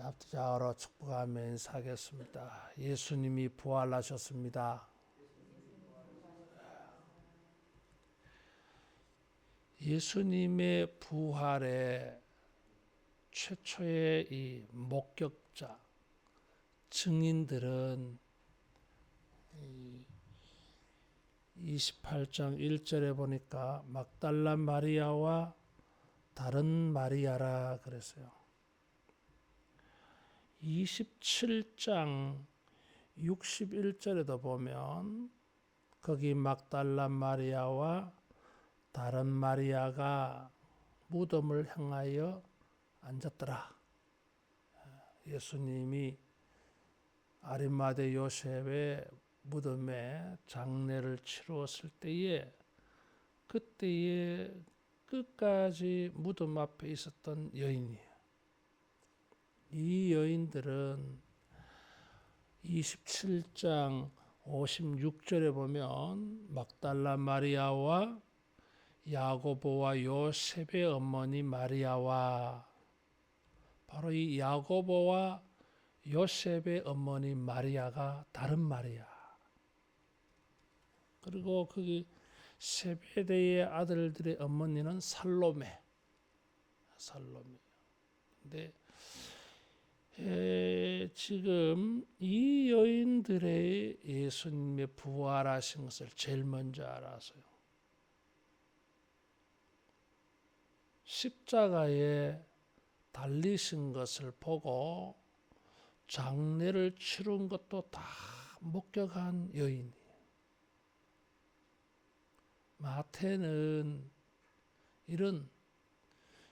합자로 축복하며 인사하겠습니다. 예수님이 부활하셨습니다. 예수님의 부활의 최초의 이 목격자, 증인들은 28장 1절에 보니까 막달라 마리아와 다른 마리아라 그랬어요. 27장 61절에도 보면 거기 막달라 마리아와 다른 마리아가 무덤을 향하여 앉았더라. 예수님이 아리마대 요셉의 무덤에 장례를 치루었을 때에 그때에 끝까지 무덤 앞에 있었던 여인이에요. 이 여인들은 27장 56절에 보면 막달라 마리아와 야고보와 요셉의 어머니 마리아와 바로 이 야고보와 요셉의 어머니 마리아가 다른 마리아. 그리고 거기 세베대의 아들들의 어머니는 살로메. 근데 지금 이 여인들의 예수님의 부활하신 것을 제일 먼저 알았어요. 십자가에 달리신 것을 보고 장례를 치른 것도 다 목격한 여인이에요. 마태는 이런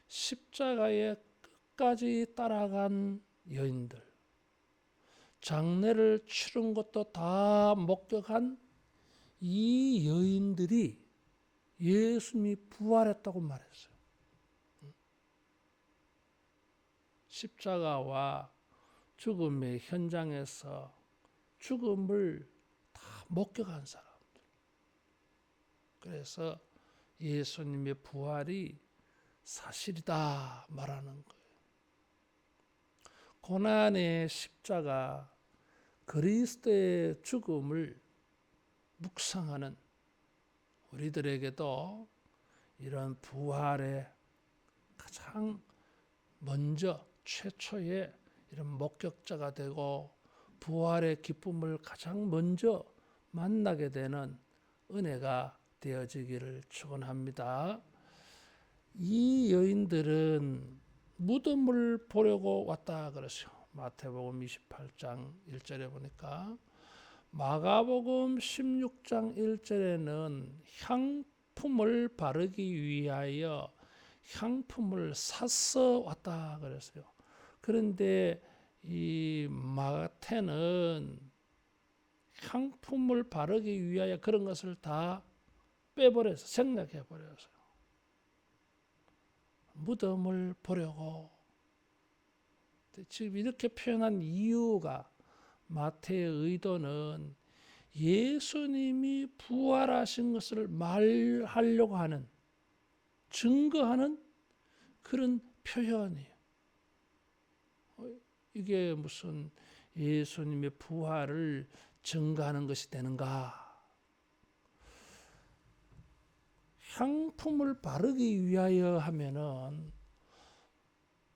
십자가에 끝까지 따라간 여인들, 장례를 치른 것도 다 목격한 이 여인들이 예수님이 부활했다고 말했어요. 십자가와 죽음의 현장에서 죽음을 다 목격한 사람들. 그래서 예수님의 부활이 사실이다 말하는 거예요. 고난의 십자가, 그리스도의 죽음을 묵상하는 우리들에게도 이런 부활의 가장 먼저 최초의 이런 목격자가 되고 부활의 기쁨을 가장 먼저 만나게 되는 은혜가 되어지기를 축원합니다. 이 여인들은 무덤을 보려고 왔다 그랬어요. 마태복음 28장 1절에 보니까 마가복음 16장 1절에는 향품을 바르기 위하여 향품을 사서 왔다 그랬어요. 그런데 이 마태는 향품을 바르기 위하여 그런 것을 다 빼버려서 생략해버렸어요. 무덤을 보려고. 지금 이렇게 표현한 이유가 마태의 의도는 예수님이 부활하신 것을 말하려고 하는, 증거하는 그런 표현이에요. 이게 무슨 예수님의 부활을 증거하는 것이 되는가? 향품을 바르기 위하여 하면은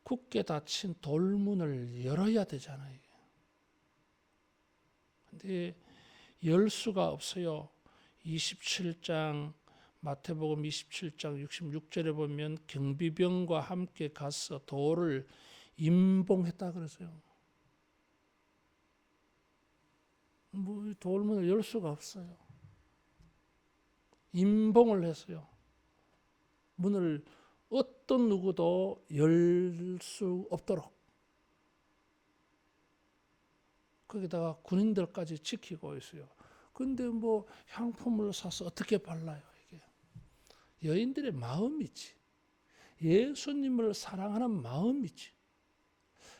굳게 닫힌 돌문을 열어야 되잖아요. 근데 열 수가 없어요. 27장 마태복음 27장 66절에 보면 경비병과 함께 가서 돌을 임봉했다 그랬어요. 뭐 돌문을 열 수가 없어요. 임봉을 했어요. 문을 어떤 누구도 열 수 없도록. 거기다가 군인들까지 지키고 있어요. 근데 뭐 향품을 사서 어떻게 발라요, 이게? 여인들의 마음이지. 예수님을 사랑하는 마음이지.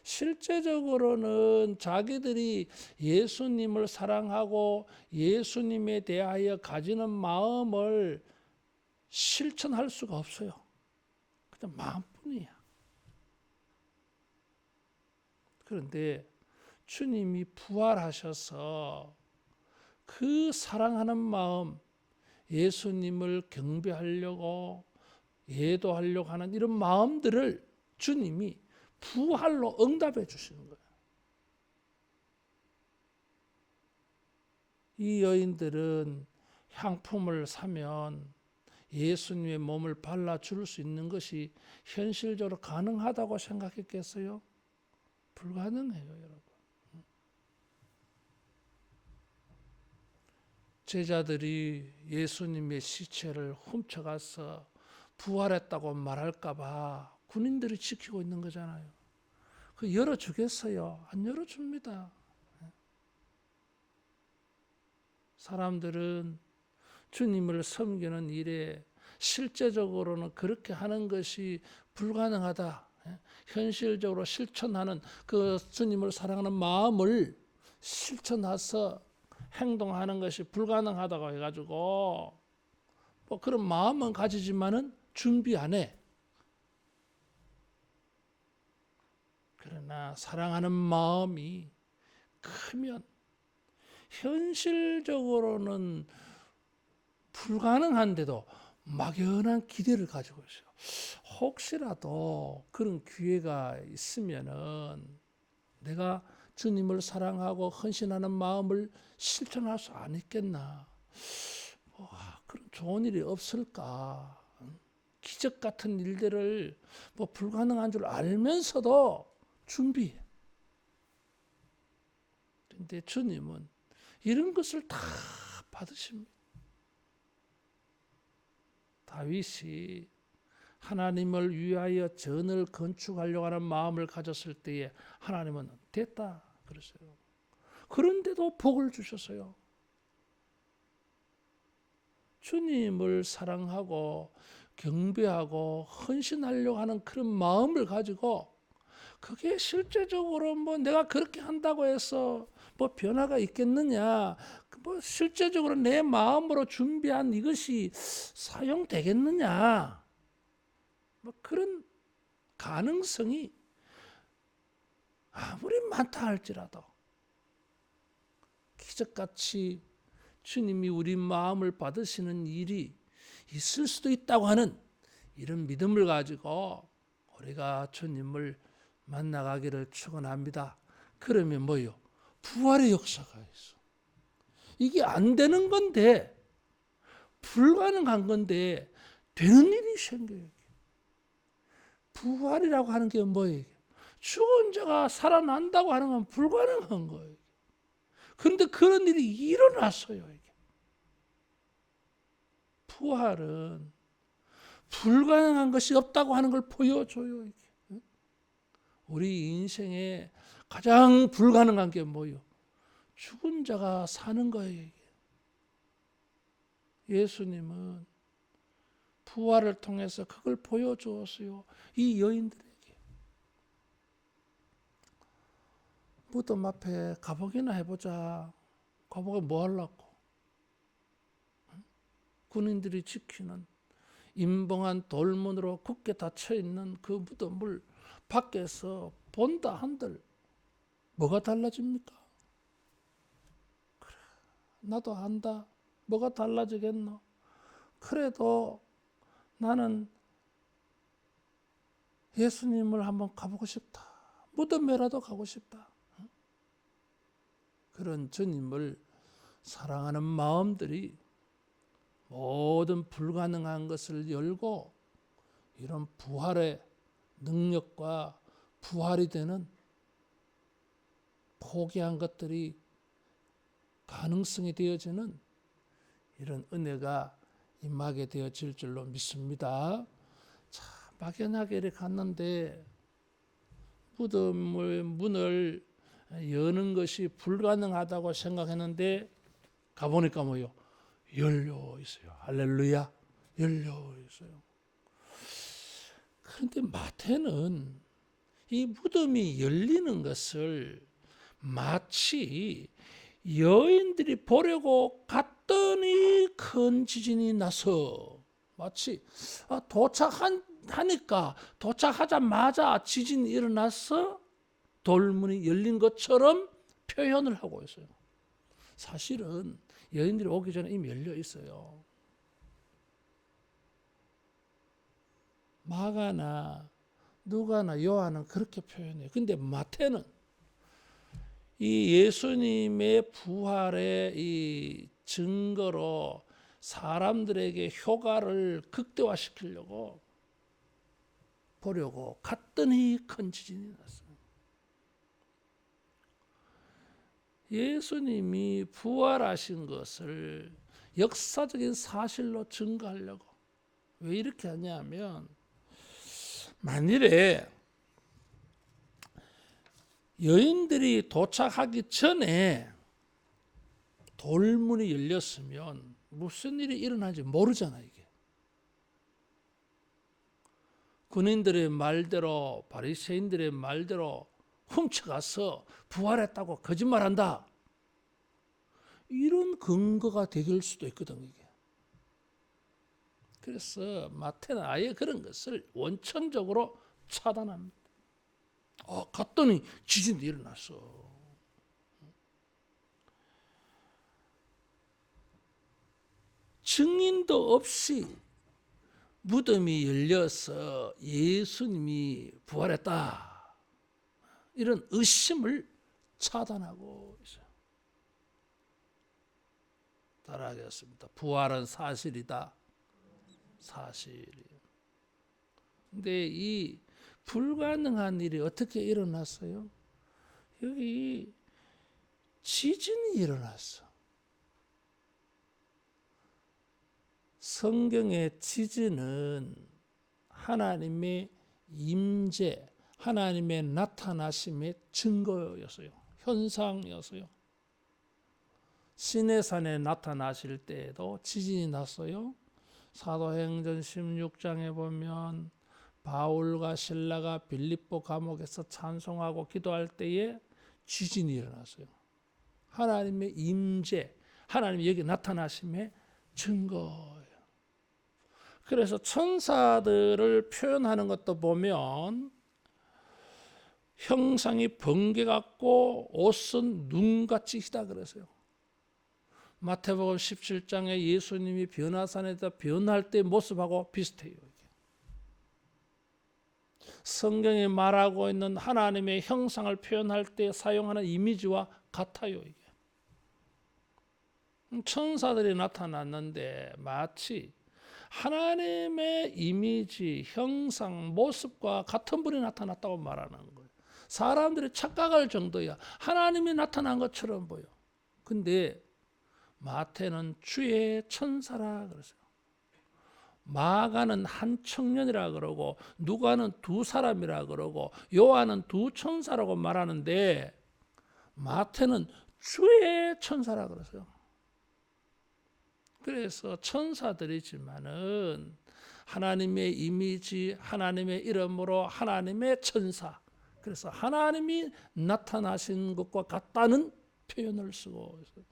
실제적으로는 자기들이 예수님을 사랑하고 예수님에 대하여 가지는 마음을 실천할 수가 없어요. 그냥 마음뿐이야. 그런데 주님이 부활하셔서 그 사랑하는 마음, 예수님을 경배하려고 예도하려고 하는 이런 마음들을 주님이 부활로 응답해 주시는 거예요. 이 여인들은 향품을 사면 예수님의 몸을 발라줄 수 있는 것이 현실적으로 가능하다고 생각했겠어요? 불가능해요, 여러분. 제자들이 예수님의 시체를 훔쳐가서 부활했다고 말할까봐 군인들이 지키고 있는 거잖아요. 그 열어주겠어요? 안 열어줍니다. 사람들은 주님을 섬기는 일에 실제적으로는 그렇게 하는 것이 불가능하다. 현실적으로 실천하는 그 주님을 사랑하는 마음을 실천해서 행동하는 것이 불가능하다고 해가지고 뭐 그런 마음은 가지지만은 준비 안 해. 그러나 사랑하는 마음이 크면 현실적으로는 불가능한데도 막연한 기대를 가지고 있어요. 혹시라도 그런 기회가 있으면은 내가 주님을 사랑하고 헌신하는 마음을 실천할 수 안 있겠나. 그런 좋은 일이 없을까. 기적 같은 일들을 뭐 불가능한 줄 알면서도 준비해. 그런데 주님은 이런 것을 다 받으십니다. 다윗이 하나님을 위하여 전을 건축하려고 하는 마음을 가졌을 때에 하나님은 됐다 그랬어요. 그런데도 복을 주셨어요. 주님을 사랑하고 경배하고 헌신하려고 하는 그런 마음을 가지고 그게 실제적으로 뭐 내가 그렇게 한다고 해서 뭐 변화가 있겠느냐, 뭐 실제적으로 내 마음으로 준비한 이것이 사용되겠느냐, 뭐 그런 가능성이 아무리 많다 할지라도 기적같이 주님이 우리 마음을 받으시는 일이 있을 수도 있다고 하는 이런 믿음을 가지고 우리가 주님을 만나가기를 축원합니다. 그러면 뭐요? 부활의 역사가 있어. 이게 안 되는 건데, 불가능한 건데 되는 일이 생겨요. 부활이라고 하는 게 뭐예요? 죽은 자가 살아난다고 하는 건 불가능한 거예요. 그런데 그런 일이 일어났어요. 이게. 부활은 불가능한 것이 없다고 하는 걸 보여줘요. 이게. 우리 인생에 가장 불가능한 게 뭐예요? 죽은 자가 사는 거예요. 이게. 예수님은 부활을 통해서 그걸 보여주었어요. 이 여인들에게. 무덤 앞에 가보기나 해보자. 가보고 뭐 하려고? 군인들이 지키는 임봉한 돌문으로 굳게 닫혀있는 그 무덤을 밖에서 본다 한들 뭐가 달라집니까? 그래, 나도 안다. 뭐가 달라지겠노? 그래도 나는 예수님을 한번 가보고 싶다. 무덤에라도 가고 싶다. 그런 주님을 사랑하는 마음들이 모든 불가능한 것을 열고 이런 부활의 능력과 부활이 되는 포기한 것들이 가능성이 되어지는 이런 은혜가 임하게 되어질 줄로 믿습니다. 자, 막연하게 이렇게 갔는데 무덤의 문을 여는 것이 불가능하다고 생각했는데 가보니까 뭐요? 열려 있어요. 할렐루야. 열려 있어요. 그런데 마태는 이 무덤이 열리는 것을 마치 여인들이 보려고 갔더니 큰 지진이 나서 마치 도착하니까 도착하자마자 지진이 일어나서 돌문이 열린 것처럼 표현을 하고 있어요. 사실은 여인들이 오기 전에 이미 열려 있어요. 마가나 누가나 요한은 그렇게 표현해요. 근데 마태는 이 예수님의 부활의 이 증거로 사람들에게 효과를 극대화시키려고 보려고 갔더니 큰 지진이 났어요. 예수님이 부활하신 것을 역사적인 사실로 증거하려고. 왜 이렇게 하냐면, 만일에 여인들이 도착하기 전에 돌문이 열렸으면 무슨 일이 일어나는지 모르잖아요, 이게. 군인들의 말대로, 바리새인들의 말대로 훔쳐가서 부활했다고 거짓말한다. 이런 근거가 될 수도 있거든, 이게. 그래서 마태는 아예 그런 것을 원천적으로 차단합니다. 갔더니 지진도 일어났어. 증인도 없이 무덤이 열려서 예수님이 부활했다. 이런 의심을 차단하고 있어요. 따라하겠습니다. 부활은 사실이다. 사실이에요. 근데 이 불가능한 일이 어떻게 일어났어요? 여기 지진이 일어났어. 성경의 지진은 하나님의 임재, 하나님의 나타나심의 증거였어요. 현상이었어요. 시내산에 나타나실 때에도 지진이 났어요. 사도행전 16장에 보면 바울과 실라가 빌립보 감옥에서 찬송하고 기도할 때에 지진이 일어났어요. 하나님의 임재, 하나님이 여기 나타나심의 증거예요. 그래서 천사들을 표현하는 것도 보면 형상이 번개 같고 옷은 눈같이 희다 그랬어요. 마태복음 17장에 예수님이 변화산에서 변할 때 모습하고 비슷해요. 성경이 말하고 있는 하나님의 형상을 표현할 때 사용하는 이미지와 같아요. 이게. 천사들이 나타났는데 마치 하나님의 이미지, 형상, 모습과 같은 분이 나타났다고 말하는 거예요. 사람들이 착각할 정도야 하나님이 나타난 것처럼 보여. 근데 마태는 주의 천사라 그랬어요. 마가는 한 청년이라 그러고 누가는 두 사람이라 그러고 요한은 두 천사라고 말하는데 마태는 주의 천사라 그랬어요. 그래서 천사들이지만은 하나님의 이미지, 하나님의 이름으로 하나님의 천사. 그래서 하나님이 나타나신 것과 같다는 표현을 쓰고 있어요.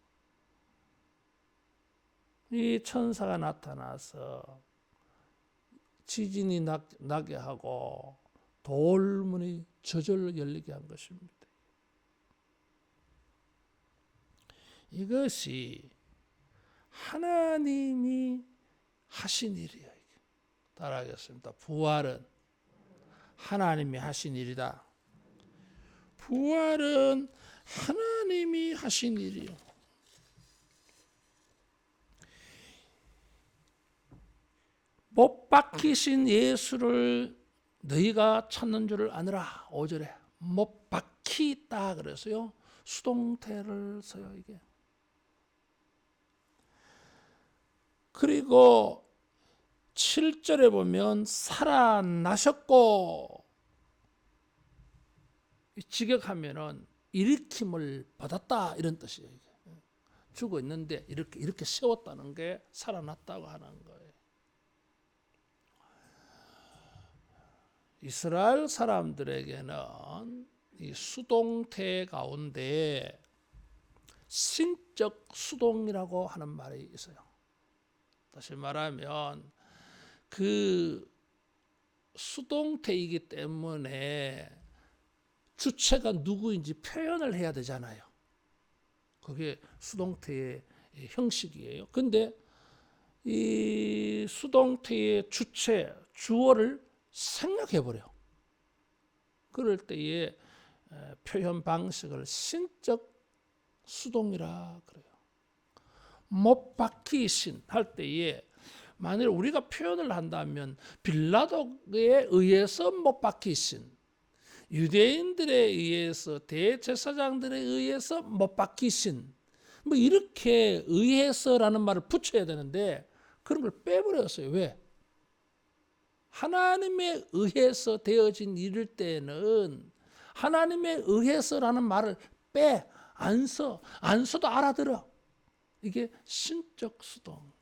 이 천사가 나타나서 지진이 나게 하고 돌문이 저절로 열리게 한 것입니다. 이것이 하나님이 하신 일이에요. 따라하겠습니다. 부활은 하나님이 하신 일이다. 부활은 하나님이 하신 일이요. 못 박히신 예수를 너희가 찾는 줄을 아느라. 5절에 못 박히다 그래서요. 수동태를 써요. 이게. 그리고 7절에 보면 살아나셨고, 직역하면은 일으킴을 받았다 이런 뜻이에요. 이게. 죽어 있는데 이렇게 세웠다는 게 살아났다고 하는 거예요. 이스라엘 사람들에게는 이 수동태 가운데 신적 수동이라고 하는 말이 있어요. 다시 말하면 그 수동태이기 때문에 주체가 누구인지 표현을 해야 되잖아요. 그게 수동태의 형식이에요. 근데 이 수동태의 주체, 주어를 생략해버려. 그럴 때의 표현 방식을 신적 수동이라 그래요. 못 박히신 할 때에 만일 우리가 표현을 한다면 빌라도에 의해서 못 박히신, 유대인들에 의해서, 대제사장들에 의해서 못 박히신, 뭐 이렇게 의해서라는 말을 붙여야 되는데 그런 걸 빼버렸어요. 왜? 하나님에 의해서 되어진 일일 때는 하나님에 의해서라는 말을 안 써도 알아들어. 이게 신적 수동.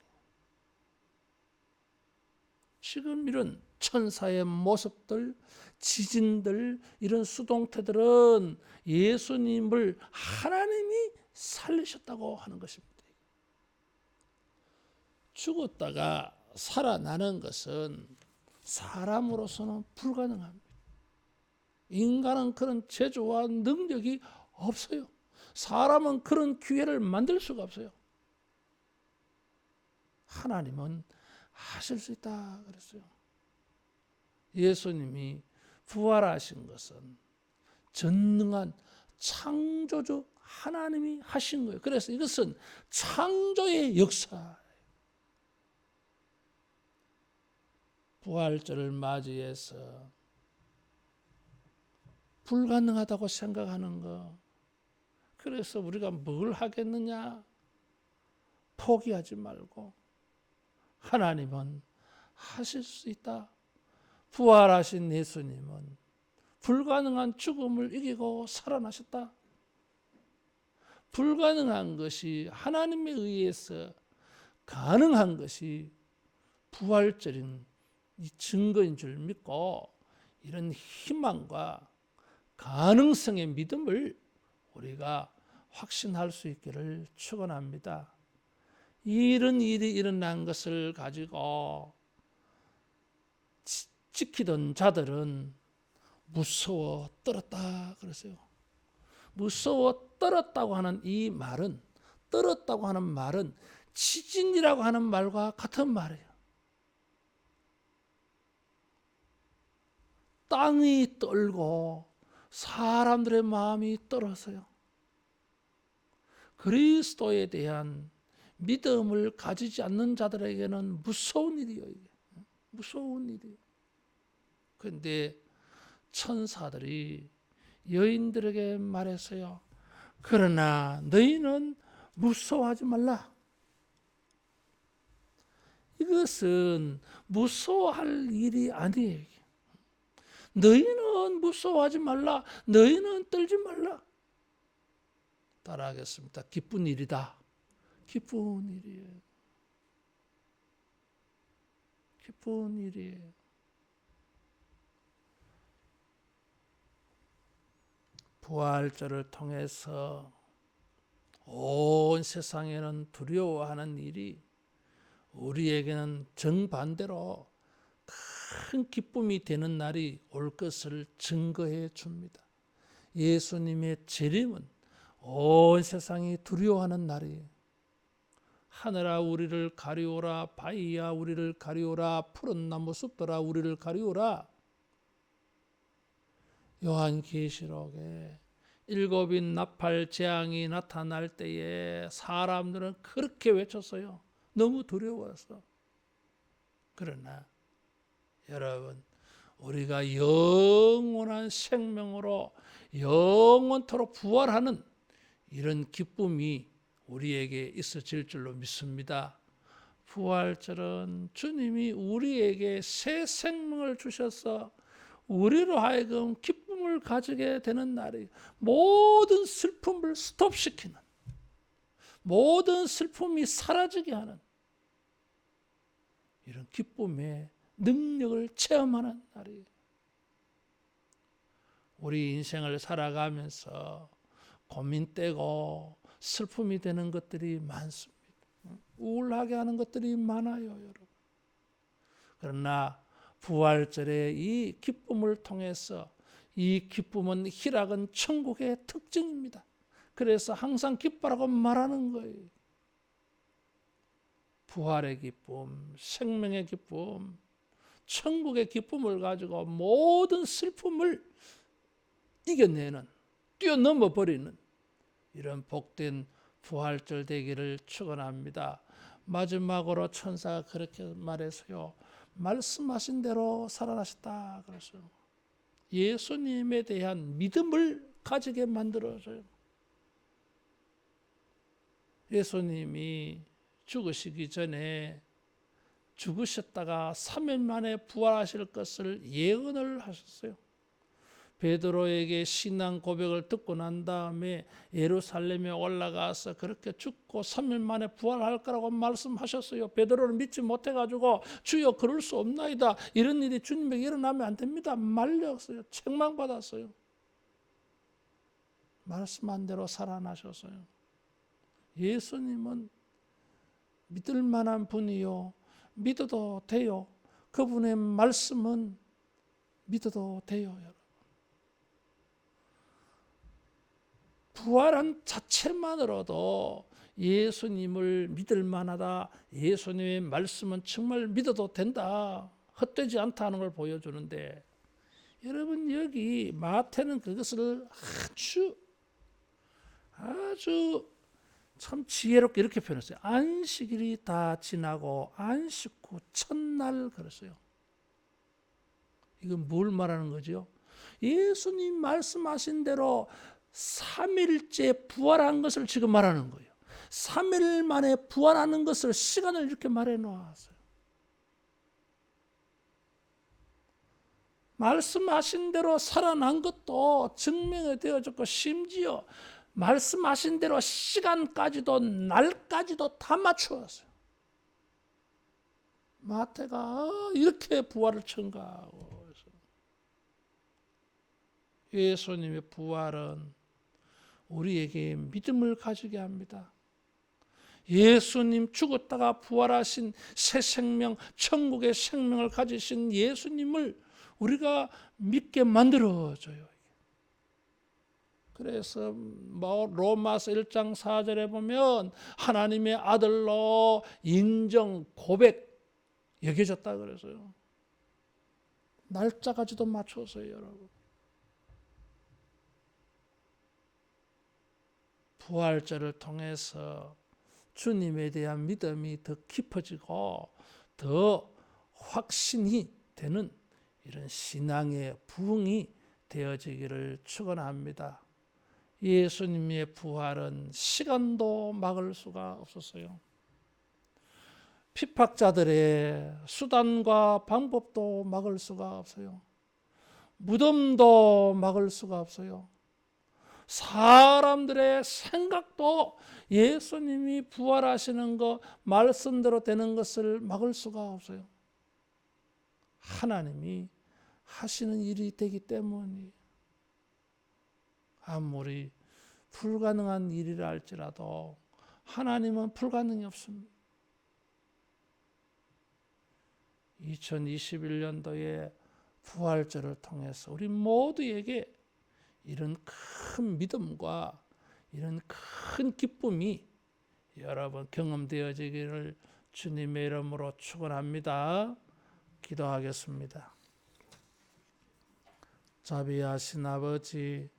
지금 이런 천사의 모습들, 지진들, 이런 수동태들은 예수님을 하나님이 살리셨다고 하는 것입니다. 죽었다가 살아나는 것은 사람으로서는 불가능합니다. 인간은 그런 재주와 능력이 없어요. 사람은 그런 기회를 만들 수가 없어요. 하나님은 하실 수 있다 그랬어요. 예수님이 부활하신 것은 전능한 창조주 하나님이 하신 거예요. 그래서 이것은 창조의 역사. 부활절을 맞이해서 불가능하다고 생각하는 거. 그래서 우리가 뭘 하겠느냐? 포기하지 말고 하나님은 하실 수 있다. 부활하신 예수님은 불가능한 죽음을 이기고 살아나셨다. 불가능한 것이 하나님에 의해서 가능한 것이 부활절인 이 증거인 줄 믿고 이런 희망과 가능성의 믿음을 우리가 확신할 수 있기를 축원합니다. 이런 일이 일어난 것을 가지고 지키던 자들은 무서워 떨었다 그랬어요. 무서워 떨었다고 하는 이 말은, 떨었다고 하는 말은 지진이라고 하는 말과 같은 말이에요. 땅이 떨고 사람들의 마음이 떨어서요. 그리스도에 대한 믿음을 가지지 않는 자들에게는 무서운 일이에요. 이게. 무서운 일이에요. 그런데 천사들이 여인들에게 말했어요. 그러나 너희는 무서워하지 말라. 이것은 무서워할 일이 아니에요. 너희는 무서워하지 말라. 너희는 떨지 말라. 따라하겠습니다. 기쁜 일이다. 기쁜 일이에요. 기쁜 일이에요. 부활절을 통해서 온 세상에는 두려워하는 일이 우리에게는 정반대로 큰 기쁨이 되는 날이 올 것을 증거해 줍니다. 예수님의 재림은 온 세상이 두려워하는 날이에요. 하늘아 우리를 가리오라, 바위야 우리를 가리오라, 푸른 나무 숲들아 우리를 가리오라. 요한계시록에 일곱인 나팔 재앙이 나타날 때에 사람들은 그렇게 외쳤어요. 너무 두려워서. 그러나 여러분, 우리가 영원한 생명으로 영원토록 부활하는 이런 기쁨이 우리에게 있어질 줄로 믿습니다. 부활절은 주님이 우리에게 새 생명을 주셔서 우리로 하여금 기쁨을 가지게 되는 날이에요. 모든 슬픔을 스톱시키는, 모든 슬픔이 사라지게 하는 이런 기쁨의 능력을 체험하는 날이에요. 우리 인생을 살아가면서 고민되고 슬픔이 되는 것들이 많습니다. 우울하게 하는 것들이 많아요, 여러분. 그러나 부활절의 이 기쁨을 통해서 이 기쁨은 희락은 천국의 특징입니다. 그래서 항상 기뻐라고 말하는 거예요. 부활의 기쁨, 생명의 기쁨, 천국의 기쁨을 가지고 모든 슬픔을 이겨내는, 뛰어넘어 버리는 이런 복된 부활절 되기를 축원합니다. 마지막으로 천사가 그렇게 말했어요. 말씀하신 대로 살아나셨다 그랬어요. 예수님에 대한 믿음을 가지게 만들어줘요. 예수님이 죽으시기 전에 죽으셨다가 3일 만에 부활하실 것을 예언을 하셨어요. 베드로에게 신앙 고백을 듣고 난 다음에 예루살렘에 올라가서 그렇게 죽고 3일 만에 부활할 거라고 말씀하셨어요. 베드로를 믿지 못해가지고 주여 그럴 수 없나이다. 이런 일이 주님에게 일어나면 안 됩니다. 말렸어요. 책망받았어요. 말씀한 대로 살아나셨어요. 예수님은 믿을 만한 분이요. 믿어도 돼요. 그분의 말씀은 믿어도 돼요. 여러분. 부활한 자체만으로도 예수님을 믿을 만하다. 예수님의 말씀은 정말 믿어도 된다. 헛되지 않다는 걸 보여주는데 여러분 여기 마태는 그것을 아주 참 지혜롭게 이렇게 표현했어요. 안식일이 다 지나고 안식 후 첫날 그랬어요. 이건 뭘 말하는 거죠? 예수님 말씀하신 대로 3일째 부활한 것을 지금 말하는 거예요. 3일 만에 부활하는 것을 시간을 이렇게 말해 놓았어요. 말씀하신 대로 살아난 것도 증명이 되어졌고 심지어 말씀하신 대로 시간까지도 날까지도 다 맞추었어요. 마태가 이렇게 부활을 첨가하고 예수님의 부활은 우리에게 믿음을 가지게 합니다. 예수님 죽었다가 부활하신 새 생명, 천국의 생명을 가지신 예수님을 우리가 믿게 만들어줘요. 그래서 로마서 1장 4절에 보면 하나님의 아들로 인정, 고백 여겨졌다 그래서요. 날짜까지도 맞춰서요, 여러분. 부활절을 통해서 주님에 대한 믿음이 더 깊어지고 더 확신이 되는 이런 신앙의 부흥이 되어지기를 축원합니다. 예수님의 부활은 시간도 막을 수가 없었어요. 핍박자들의 수단과 방법도 막을 수가 없어요. 무덤도 막을 수가 없어요. 사람들의 생각도 예수님이 부활하시는 것 말씀대로 되는 것을 막을 수가 없어요. 하나님이 하시는 일이 되기 때문이에요. 아무리 불가능한 일이라 할지라도 하나님은 불가능이 없습니다. 2021년도에 부활절을 통해서 우리 모두에게 이런 큰 믿음과 이런 큰 기쁨이 여러분 경험되어지기를 주님의 이름으로 축원합니다. 기도하겠습니다. 자비하신 아버지,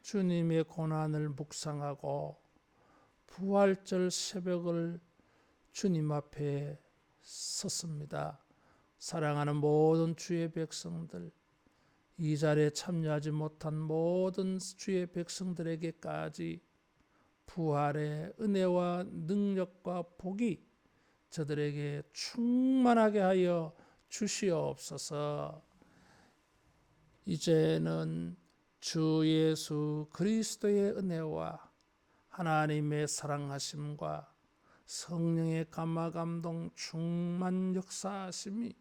주님의 고난을 묵상하고 부활절 새벽을 주님 앞에 섰습니다. 사랑하는 모든 주의 백성들, 이 자리에 참여하지 못한 모든 주의 백성들에게까지 부활의 은혜와 능력과 복이 저들에게 충만하게 하여 주시옵소서. 이제는 주 예수 그리스도의 은혜와 하나님의 사랑하심과 성령의 감화 감동 충만 역사하심이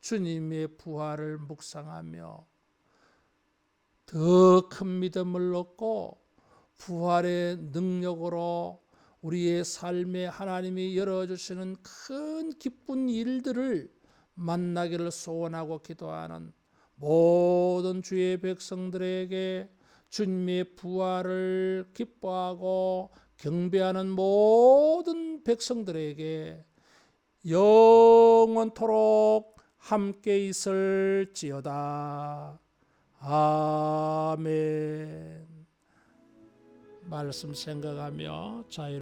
주님의 부활을 묵상하며 더 큰 믿음을 얻고 부활의 능력으로 우리의 삶에 하나님이 열어주시는 큰 기쁜 일들을 만나기를 소원하고 기도하는 모든 주의 백성들에게 주님의 부활을 기뻐하고 경배하는 모든 백성들에게 영원토록 함께 있을지어다. 아멘. 말씀 생각하며 자유